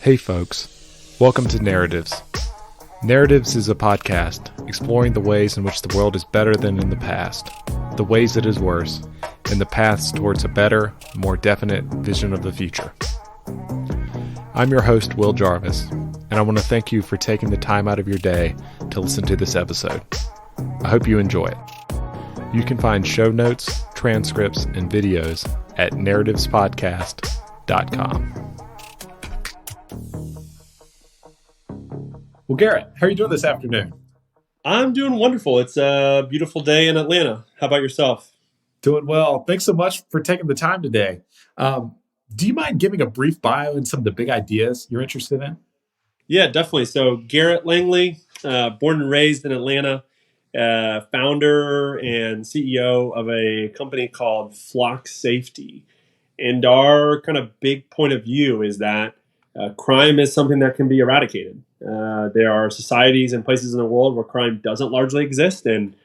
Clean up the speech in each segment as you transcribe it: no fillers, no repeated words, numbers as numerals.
Hey folks, welcome to Narratives. Narratives is a podcast exploring the ways in which the world is better than in the past, the ways it is worse, and the paths towards a better, more definite vision of the future. I'm your host, Will Jarvis, and I want to thank you for taking the time out of your day to listen to this episode. I hope you enjoy it. You can find show notes, transcripts, and videos at narrativespodcast.com. Well, Garrett, how are you doing this afternoon? I'm doing wonderful. It's a beautiful day in Atlanta. How about yourself? Doing well. Thanks so much for taking the time today. Do you mind giving a brief bio and some of the big ideas you're interested in? Yeah, definitely. So Garrett Langley, born and raised in Atlanta, founder and CEO of a company called Flock Safety. And our kind of big point of view is that crime is something that can be eradicated. There are societies and places in the world where crime doesn't largely exist. And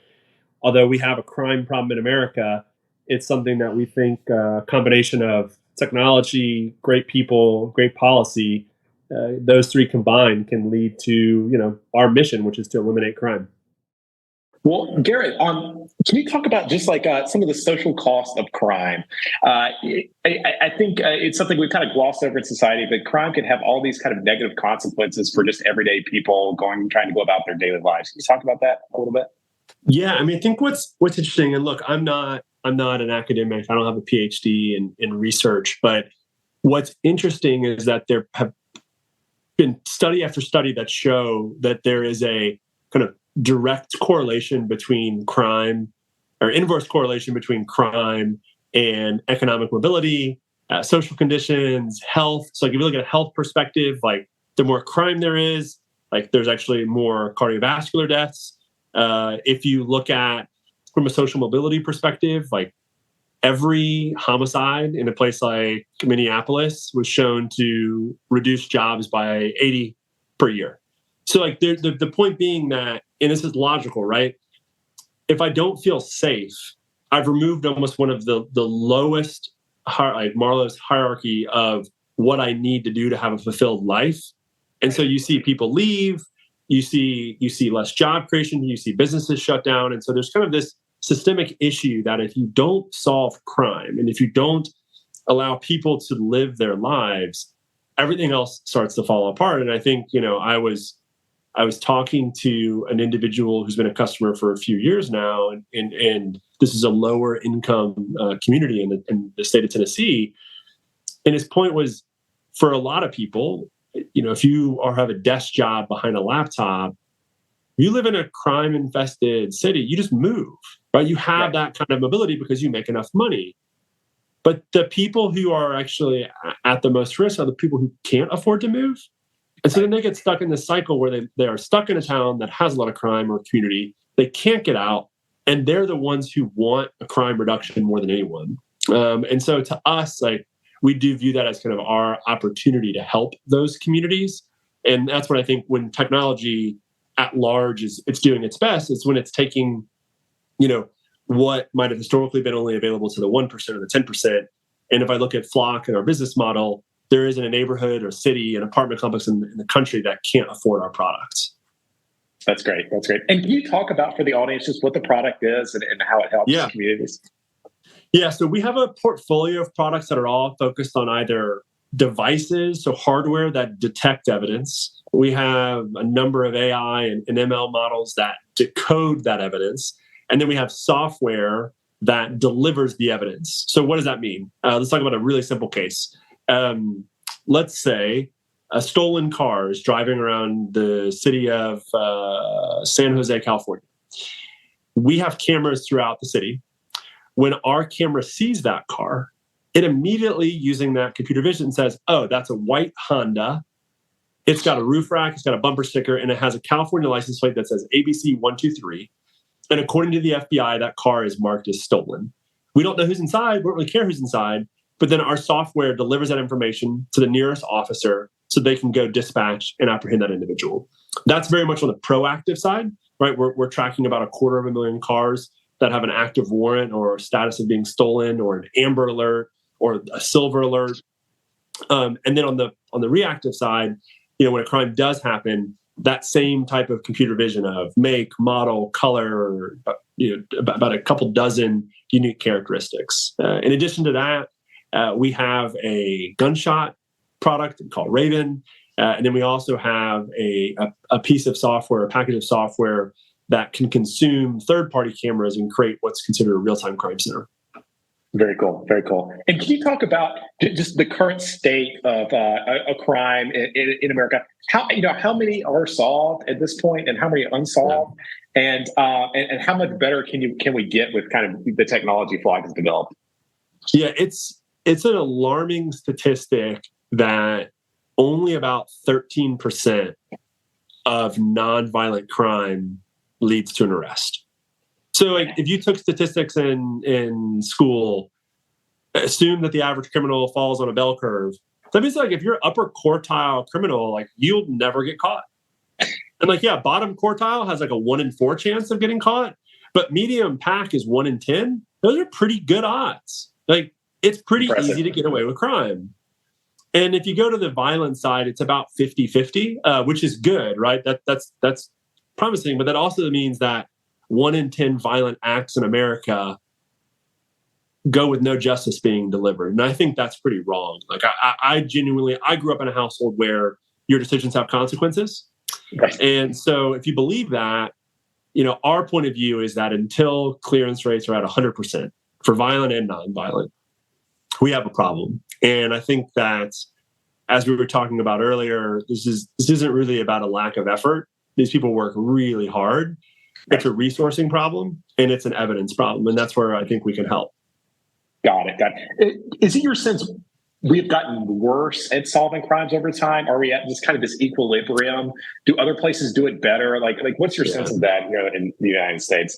although we have a crime problem in America, it's something that we think a combination of technology, great people, great policy, those three combined can lead to, our mission, which is to eliminate crime. Well, Garrett, can you talk about just like some of the social costs of crime? I think it's something we've kind of glossed over in society, but crime can have all these kind of negative consequences for just everyday people trying to go about their daily lives. Can you talk about that a little bit? Yeah, I mean, I think what's interesting, and look, I'm not an academic. I don't have a PhD in research, but what's interesting is that there have been study after study that show that there is a kind of direct correlation between crime, or inverse correlation between crime and economic mobility, social conditions, health. So like if you look at a health perspective, like the more crime there is, like there's actually more cardiovascular deaths. If you look at from a social mobility perspective, like every homicide in a place like Minneapolis was shown to reduce jobs by 80 per year. So like the point being that, and this is logical, right? If I don't feel safe, I've removed almost one of the lowest, like Maslow's hierarchy of what I need to do to have a fulfilled life. And so you see people leave, you see less job creation, you see businesses shut down. And so there's kind of this systemic issue that if you don't solve crime and if you don't allow people to live their lives, everything else starts to fall apart. And I think, I was talking to an individual who's been a customer for a few years now, and this is a lower income community in the state of Tennessee. And his point was, for a lot of people, if you have a desk job behind a laptop, you live in a crime-infested city, you just move, right? You have that kind of mobility because you make enough money. But the people who are actually at the most risk are the people who can't afford to move. And so then they get stuck in this cycle where they are stuck in a town that has a lot of crime or community. They can't get out, and they're the ones who want a crime reduction more than anyone. And so to us, like we do view that as kind of our opportunity to help those communities. And that's what I think when technology at large it's doing its best, it's when it's taking, what might have historically been only available to the 1% or the 10%. And if I look at Flock and our business model, there isn't a neighborhood or city, an apartment complex in the country that can't afford our products. That's great. That's great. And can you talk about for the audience just what the product is and how it helps communities? Yeah, so we have a portfolio of products that are all focused on either devices, so hardware that detect evidence. We have a number of AI and ML models that decode that evidence. And then we have software that delivers the evidence. So what does that mean? Let's talk about a really simple case. Let's say a stolen car is driving around the city of San Jose, California. We have cameras throughout the city. When our camera sees that car, it immediately, using that computer vision, says, oh, that's a white Honda. It's got a roof rack, it's got a bumper sticker, and it has a California license plate that says ABC 123. And according to the FBI, that car is marked as stolen. We don't know who's inside. We don't really care who's inside. But then our software delivers that information to the nearest officer so they can go dispatch and apprehend that individual. That's very much on the proactive side, right? We're tracking about 250,000 cars that have an active warrant or status of being stolen or an amber alert or a silver alert. And then on the reactive side, when a crime does happen, that same type of computer vision of make, model, color, about a couple dozen unique characteristics. In addition to that, we have a gunshot product called Raven. And then we also have a piece of software, a package of software that can consume third-party cameras and create what's considered a real-time crime center. Very cool. Very cool. And can you talk about just the current state of a crime in America? How many are solved at this point, and how many unsolved? Yeah. And how much better can we get with kind of the technology Flock has developed? Yeah, it's an alarming statistic that only about 13% of nonviolent crime leads to an arrest. So if you took statistics in school, assume that the average criminal falls on a bell curve. That means if you're upper quartile criminal, you'll never get caught. And bottom quartile has a 1 in 4 chance of getting caught, but medium pack is 1 in 10. Those are pretty good odds. It's pretty easy to get away with crime. And if you go to the violent side, it's about 50-50, which is good, right? That's promising, but that also means that 1 in 10 violent acts in America go with no justice being delivered. And I think that's pretty wrong. I grew up in a household where your decisions have consequences. Right. And so if you believe that, our point of view is that until clearance rates are at 100% for violent and nonviolent, we have a problem. And I think that, as we were talking about earlier, this isn't really about a lack of effort. These people work really hard. It's a resourcing problem, and it's an evidence problem. And that's where I think we can help. Got it. Is it your sense we've gotten worse at solving crimes over time? Are we at this equilibrium? Do other places do it better? What's your sense of that in the United States?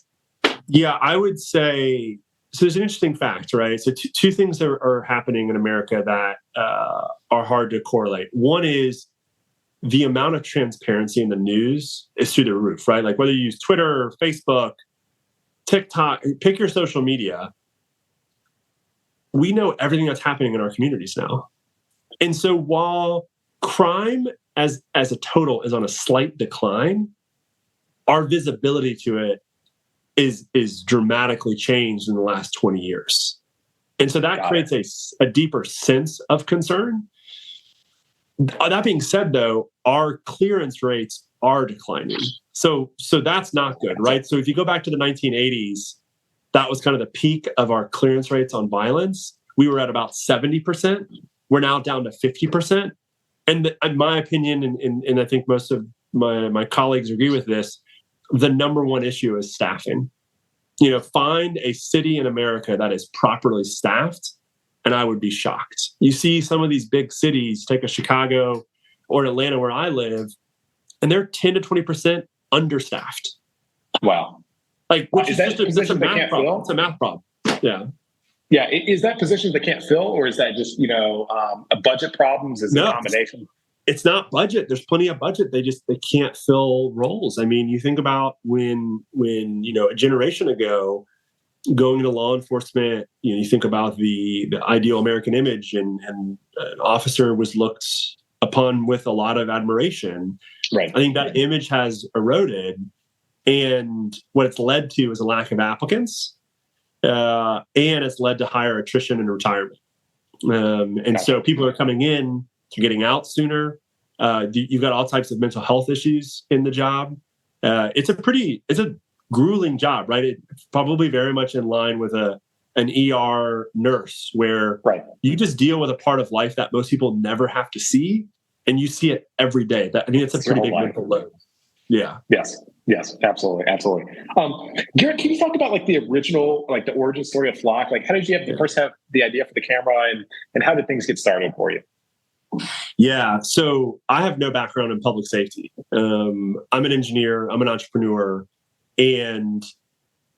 Yeah, I would say, so there's an interesting fact, right? So two things are happening in America that are hard to correlate. One is the amount of transparency in the news is through the roof, right? Whether you use Twitter, Facebook, TikTok, pick your social media, we know everything that's happening in our communities now. And so while crime as a total is on a slight decline, our visibility to it is dramatically changed in the last 20 years. And so that creates a deeper sense of concern. That being said, though, our clearance rates are declining. So that's not good, right? So if you go back to the 1980s, that was kind of the peak of our clearance rates on violence. We were at about 70%. We're now down to 50%. And in my opinion, and I think most of my colleagues agree with this, the number one issue is staffing. Find a city in America that is properly staffed, and I would be shocked. You see some of these big cities, take a Chicago or Atlanta where I live, and they're 10 to 20% understaffed. Wow. Which is is just a math problem. Fill? It's a math problem. Yeah. Yeah. Is that positions they can't fill, or is that just, a budget problems? Is it a combination? It's not budget. There's plenty of budget. They can't fill roles. I mean, you think about when a generation ago, going into law enforcement, you think about the ideal American image, and an officer was looked upon with a lot of admiration. Right. I think that image has eroded, and what it's led to is a lack of applicants, and it's led to higher attrition and retirement. So people are coming in, to getting out sooner. You've got all types of mental health issues in the job. It's a grueling job, right? It's probably very much in line with an ER nurse, where you just deal with a part of life that most people never have to see, and you see it every day. It's a pretty big mental load. Yeah. Yes, absolutely. Garrett, can you talk about the original, the origin story of Flock? How did you first have the idea for the camera, and how did things get started for you? Yeah, so I have no background in public safety. I'm an engineer, I'm an entrepreneur, and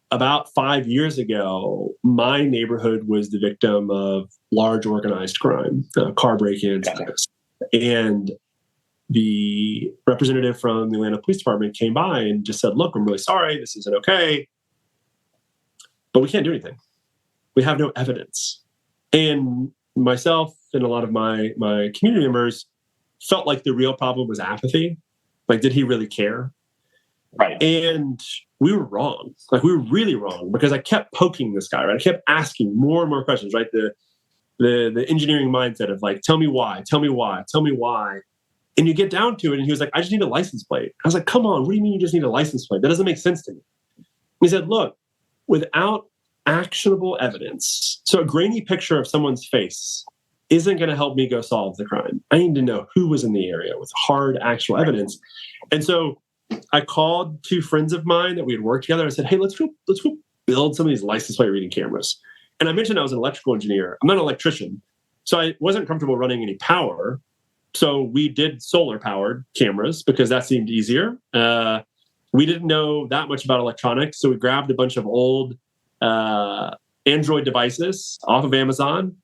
about 5 years ago, my neighborhood was the victim of large organized crime, car break-ins. Gotcha. And the representative from the Atlanta Police Department came by and just said, look, I'm really sorry, this isn't okay, but we can't do anything. We have no evidence. And myself and a lot of my community members felt like the real problem was apathy. Like, did he really care? Right. And we were wrong. Like, we were really wrong, because I kept poking this guy, right? I kept asking more and more questions, right? The engineering mindset of like, tell me why. And you get down to it, and he was like, I just need a license plate. I was like, come on, what do you mean you just need a license plate? That doesn't make sense to me. He said, look, without actionable evidence, so a grainy picture of someone's face isn't going to help me go solve the crime. I need to know who was in the area with hard, actual evidence. And so I called 2 friends of mine that we had worked together. I said, hey, let's go build some of these license plate reading cameras. And I mentioned I was an electrical engineer. I'm not an electrician, so I wasn't comfortable running any power. So we did solar-powered cameras because that seemed easier. We didn't know that much about electronics, so we grabbed a bunch of old Android devices off of Amazon,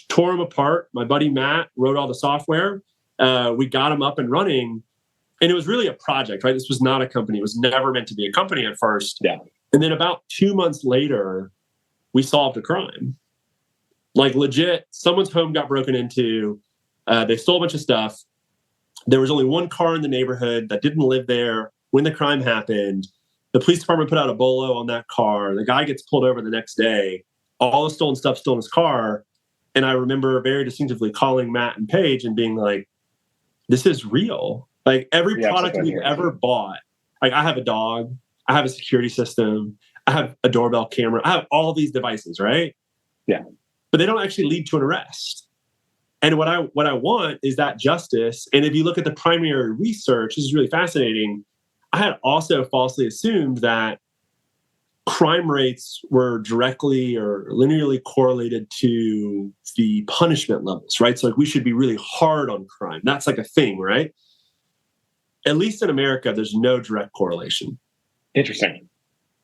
tore them apart. My buddy Matt wrote all the software. We got them up and running, and it was really a project, right? This was not a company. It was never meant to be a company at first. Yeah. And then about 2 months later, we solved a crime. Like, legit, someone's home got broken into. They stole a bunch of stuff. There was only one car in the neighborhood that didn't live there when the crime happened. The police department put out a bolo on that car. The guy gets pulled over the next day. All the stolen stuff still in his car. And I remember very distinctively calling Matt and Paige and being like, this is real. Like, every product we've ever bought. Like, I have a dog. I have a security system. I have a doorbell camera. I have all these devices, right? Yeah. But they don't actually lead to an arrest. And what I want is that justice. And if you look at the primary research, this is really fascinating. I had also falsely assumed that crime rates were directly or linearly correlated to the punishment levels, right? So like, we should be really hard on crime. That's like a thing, right? At least in America, there's no direct correlation. Interesting.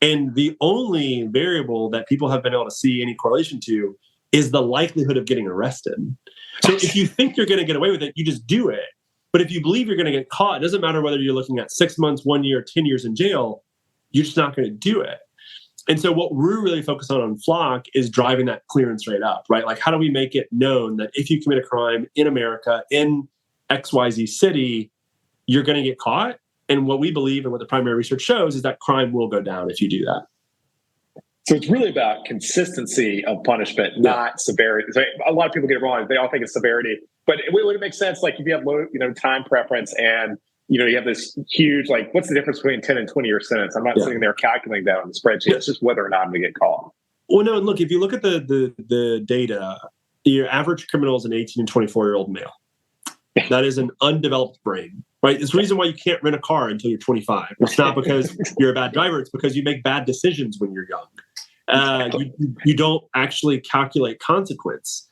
And the only variable that people have been able to see any correlation to is the likelihood of getting arrested. So if you think you're going to get away with it, you just do it. But if you believe you're going to get caught, it doesn't matter whether you're looking at 6 months, 1 year, 10 years in jail, you're just not going to do it. And so what we're really focused on Flock is driving that clearance rate up, right? Like, how do we make it known that if you commit a crime in America, in XYZ city, you're going to get caught? And what we believe and what the primary research shows is that crime will go down if you do that. So it's really about consistency of punishment, not severity. So a lot of people get it wrong. They all think it's severity. But would it make sense, like, if you have low, time preference and, you have this huge, like, what's the difference between 10 and 20 year sentence? I'm not sitting there calculating that on the spreadsheet. It's just whether or not I'm going to get caught. Well, no, and look, if you look at the data, your average criminal is an 18 and 24-year-old male. That is an undeveloped brain, right? It's the reason why you can't rent a car until you're 25. It's not because you're a bad driver. It's because you make bad decisions when you're young. You don't actually calculate consequence.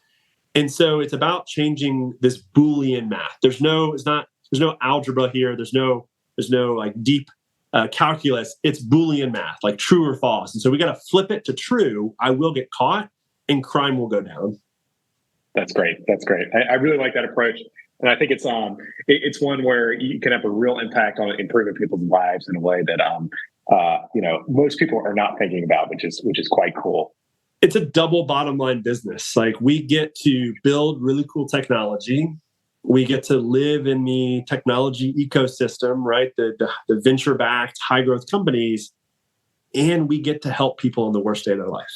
And so it's about changing this Boolean math. There's no algebra here. There's no like deep calculus. It's Boolean math, like true or false. And so we got to flip it to true. I will get caught and crime will go down. That's great. I really like that approach. And I think it's one where you can have a real impact on improving people's lives in a way that most people are not thinking about, which is quite cool. It's a double bottom line business. Like, we get to build really cool technology. We get to live in the technology ecosystem, right? The venture-backed, high-growth companies, and we get to help people in the worst day of their life.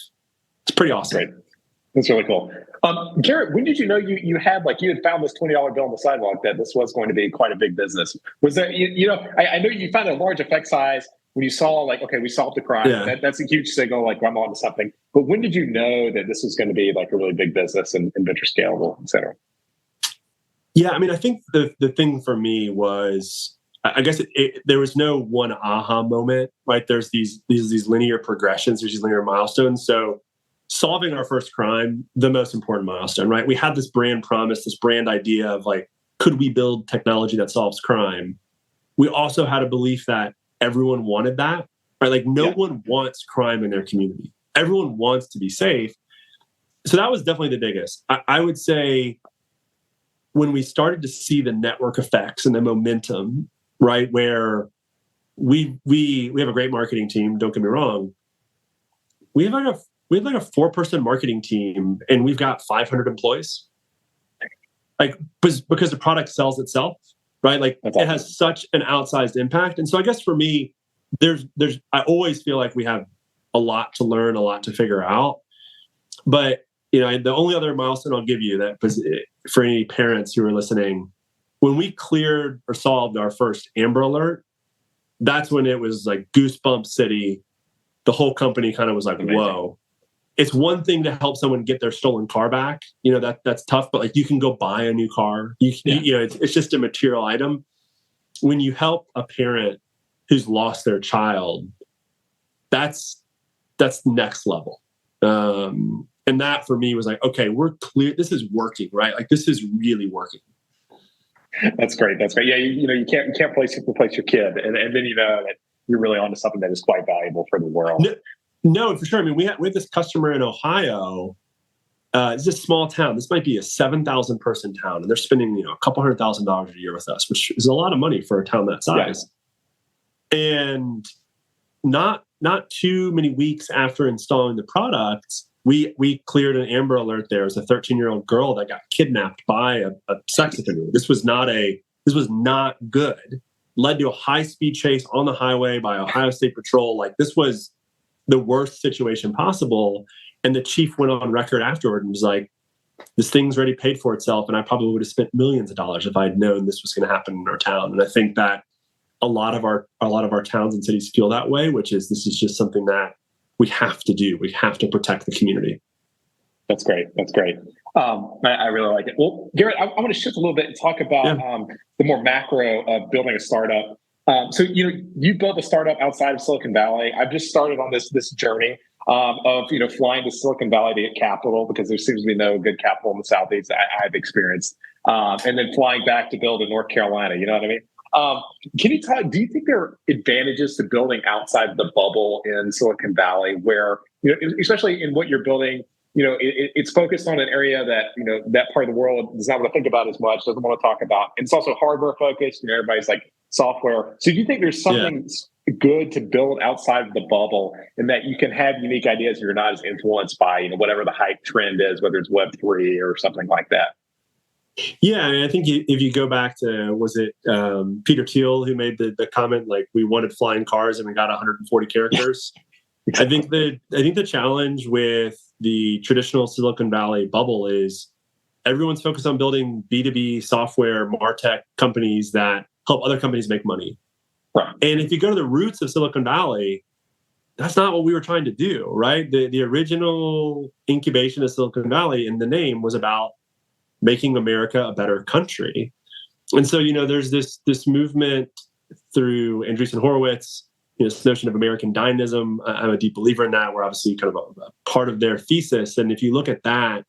It's pretty awesome. Great. That's really cool. Garrett, when did you know you had found this $20 bill on the sidewalk that this was going to be quite a big business? Was that, I know you found a large effect size when you saw, like, okay, we solved the crime. Yeah. That's a huge signal, like, I'm on to something. But when did you know that this was going to be like a really big business and venture scalable, et cetera? Yeah, I mean, I think the thing for me was, I guess there was no one aha moment, right? There's these linear progressions, there's these linear milestones. So solving our first crime, the most important milestone, right? We had this brand promise, this brand idea of, like, could we build technology that solves crime? We also had a belief that everyone wanted that, right? Like, no one wants crime in their community. Everyone wants to be safe. So that was definitely the biggest. I would say when we started to see the network effects and the momentum, right, where we have a great marketing team, don't get me wrong. We have like we have like a 4-person marketing team and we've got 500 employees. Like, because the product sells itself, right? Like it has such an outsized impact. And so I guess for me, I always feel like we have a lot to learn, a lot to figure out. But, the only other milestone I'll give you that was for any parents who are listening, when we cleared or solved our first Amber Alert, that's when it was like Goosebump City. The whole company kind of was like, whoa. It's one thing to help someone get their stolen car back. That's tough, but like you can go buy a new car. It's just a material item. When you help a parent who's lost their child, that's next level. And that for me was like, okay, we're clear. This is working, right? Like this is really working. That's great. Yeah, you can't replace your kid, and then that you're really onto something that is quite valuable for the world. No, for sure. I mean, we have this customer in Ohio. It's a small town. This might be a 7,000 person town, and they're spending a couple $100,000 a year with us, which is a lot of money for a town that size. Yeah. And not too many weeks after installing the product, we cleared an Amber Alert. There was a 13-year-old girl that got kidnapped by a sex offender. This was not good. Led to a high-speed chase on the highway by Ohio State Patrol. Like this was the worst situation possible. And the chief went on record afterward and was like, this thing's already paid for itself. And I probably would have spent millions of dollars if I'd known this was going to happen in our town. And I think that a lot of our towns and cities feel that way, which is this is just something that we have to do. We have to protect the community. That's great. I really like it. Well, Garrett, I want to shift a little bit and talk about the more macro of building a startup. So you built a startup outside of Silicon Valley. I've just started on this journey of flying to Silicon Valley to get capital because there seems to be no good capital in the Southeast I've experienced, and then flying back to build in North Carolina. You know what I mean? Can you talk? Do you think there are advantages to building outside the bubble in Silicon Valley, where especially in what you're building? It's focused on an area that, that part of the world does not want to think about as much, doesn't want to talk about. And it's also hardware focused. Everybody's like software. So do you think there's something good to build outside of the bubble and that you can have unique ideas and you're not as influenced by, whatever the hype trend is, whether it's Web3 or something like that? Yeah, I mean, I think if you go back to, was it Peter Thiel who made the comment, like we wanted flying cars and we got 140 characters? Exactly. I think the challenge with the traditional Silicon Valley bubble is everyone's focused on building B2B software, MarTech companies that help other companies make money. Right. And if you go to the roots of Silicon Valley, that's not what we were trying to do, right? The original incubation of Silicon Valley in the name was about making America a better country. And so, there's this movement through Andreessen Horowitz, this notion of American dynamism. I'm a deep believer in that. We're obviously kind of a part of their thesis. And if you look at that,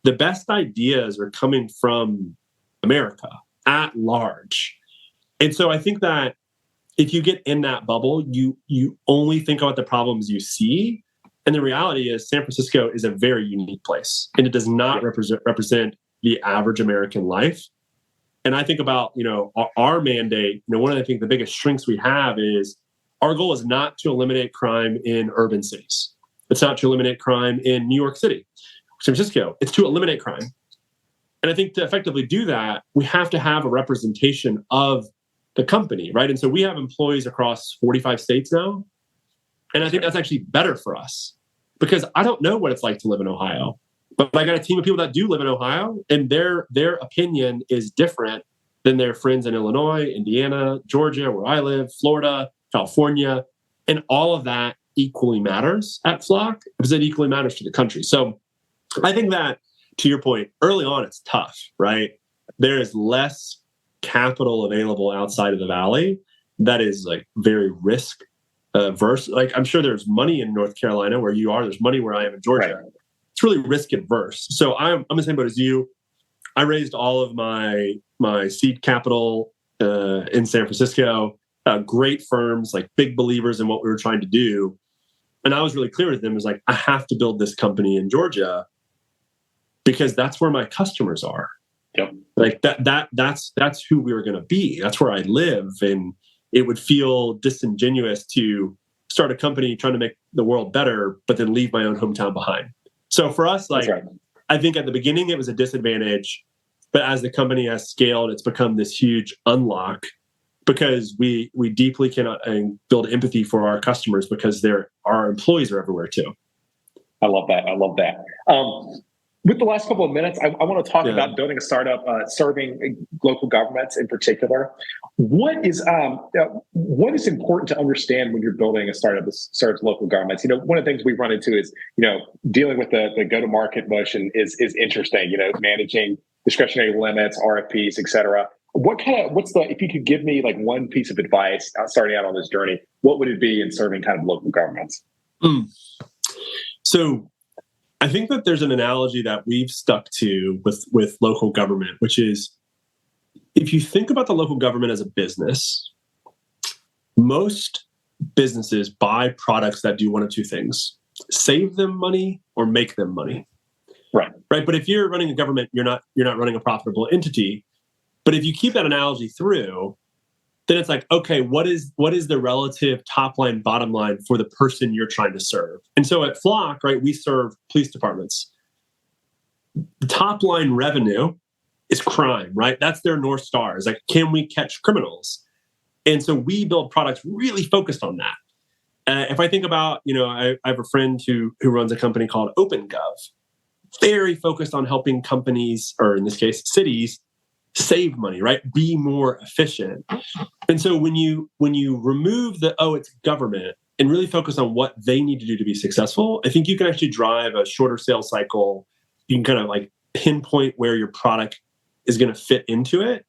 the best ideas are coming from America at large. And so I think that if you get in that bubble, you only think about the problems you see. And the reality is San Francisco is a very unique place, and it does not represent the average American life. And I think about, our mandate, one of the biggest strengths we have is our goal is not to eliminate crime in urban cities. It's not to eliminate crime in New York City, San Francisco. It's to eliminate crime. And I think to effectively do that, we have to have a representation of the company, right? And so we have employees across 45 states now. And I think that's actually better for us because I don't know what it's like to live in Ohio. But I got a team of people that do live in Ohio, and their opinion is different than their friends in Illinois, Indiana, Georgia, where I live, Florida, California. And all of that equally matters at Flock because it equally matters to the country. So I think that, to your point, early on, it's tough, right? There is less capital available outside of the Valley that is like very risk averse. Like I'm sure there's money in North Carolina where you are. There's money where I am in Georgia. Right. It's really risk adverse. So I'm the same boat as you. I raised all of my seed capital in San Francisco. Great firms, like big believers in what we were trying to do. And I was really clear with them, is like, I have to build this company in Georgia because that's where my customers are. Yep. Like that's who we were going to be. That's where I live. And it would feel disingenuous to start a company trying to make the world better, but then leave my own hometown behind. So for us, like, right. I think at the beginning it was a disadvantage, but as the company has scaled, it's become this huge unlock because we deeply can build empathy for our customers because our employees are everywhere too. I love that. With the last couple of minutes, I want to talk about building a startup, serving local governments in particular. What is important to understand when you're building a startup that serves local governments? One of the things we've run into is, dealing with the go-to-market motion is interesting. Managing discretionary limits, RFPs, et cetera. If you could give me like one piece of advice starting out on this journey, what would it be in serving kind of local governments? So I think that there's an analogy that we've stuck to with local government, which is if you think about the local government as a business, most businesses buy products that do one of two things: save them money or make them money. Right. But if you're running a government, you're not running a profitable entity. But if you keep that analogy through, then it's like, okay, what is the relative top line, bottom line for the person you're trying to serve? And so at Flock, right, we serve police departments. The top line revenue is crime, right? That's their North Star. Is like, can we catch criminals? And so we build products really focused on that. If I think about, I have a friend who runs a company called OpenGov, very focused on helping companies, or in this case, cities, save money, right? Be more efficient. And so when you remove it's government and really focus on what they need to do to be successful, I think you can actually drive a shorter sales cycle. You can kind of like pinpoint where your product is going to fit into it.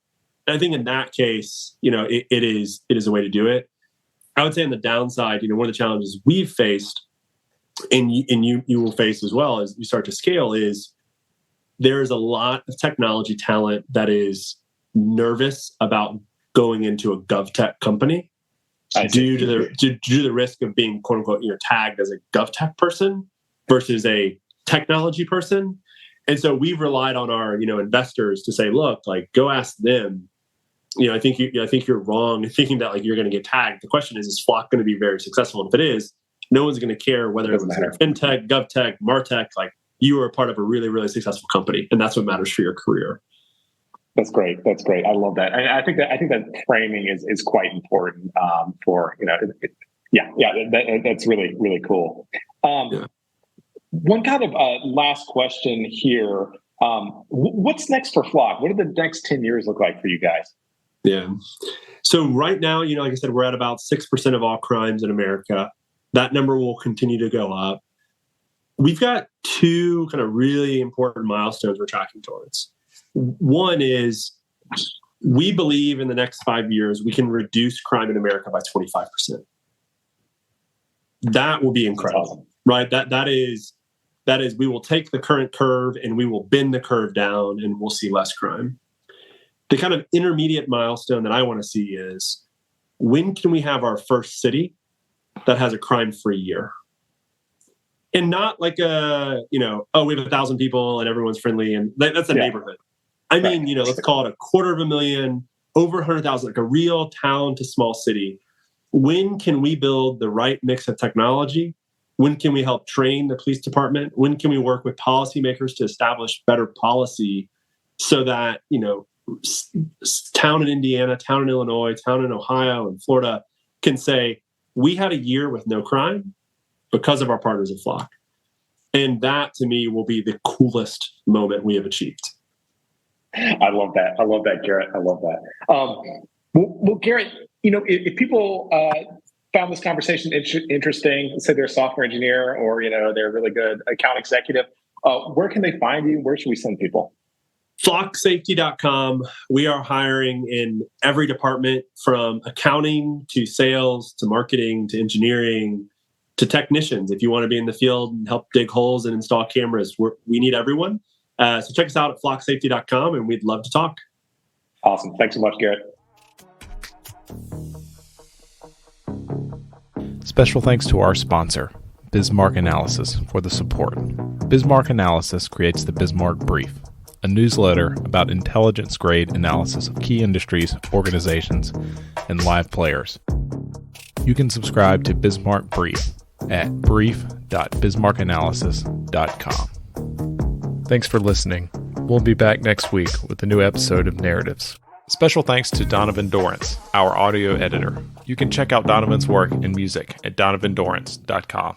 And I think in that case, it is a way to do it. I would say on the downside, one of the challenges we've faced, and you will face as well as you start to scale, is there is a lot of technology talent that is nervous about going into a GovTech company due to the risk of being quote unquote tagged as a GovTech person versus a technology person. And so we've relied on our investors to say, look, like, go ask them. I think you're wrong in thinking that like you're going to get tagged. The question is Flock going to be very successful? And if it is, no one's going to care whether it's fintech, GovTech, MarTech. Like, you are a part of a really, really successful company, and that's what matters for your career. That's great. I love that. I think that framing is quite important for that's really, really cool. One kind of last question here. What's next for Flock? What do the next 10 years look like for you guys? Yeah. So right now, like I said, we're at about 6% of all crimes in America. That number will continue to go up. We've got two kind of really important milestones we're tracking towards. One is we believe in the next 5 years, we can reduce crime in America by 25%. That will be incredible, right? That is we will take the current curve and we will bend the curve down and we'll see less crime. The kind of intermediate milestone that I want to see is, when can we have our first city that has a crime-free year? And not like we have 1,000 people and everyone's friendly and that's a neighborhood. I mean, let's call it 250,000, over 100,000, like a real town to small city. When can we build the right mix of technology? When can we help train the police department? When can we work with policymakers to establish better policy so that, town in Indiana, town in Illinois, town in Ohio and Florida can say, we had a year with no crime because of our partners at Flock. And that, to me, will be the coolest moment we have achieved. I love that, Garrett. I love that. Well, Garrett, if people found this conversation interesting, say they're a software engineer or, they're a really good account executive, where can they find you? Where should we send people? Flocksafety.com. We are hiring in every department, from accounting to sales to marketing to engineering to technicians. If you want to be in the field and help dig holes and install cameras, we need everyone. So check us out at flocksafety.com, and we'd love to talk. Awesome. Thanks so much, Garrett. Special thanks to our sponsor, Bismarck Analysis, for the support. Bismarck Analysis creates the Bismarck Brief, a newsletter about intelligence-grade analysis of key industries, organizations, and live players. You can subscribe to Bismarck Brief at brief.bismarckanalysis.com. Thanks for listening. We'll be back next week with a new episode of Narratives. Special thanks to Donovan Dorrance, our audio editor. You can check out Donovan's work and music at donovandorrance.com.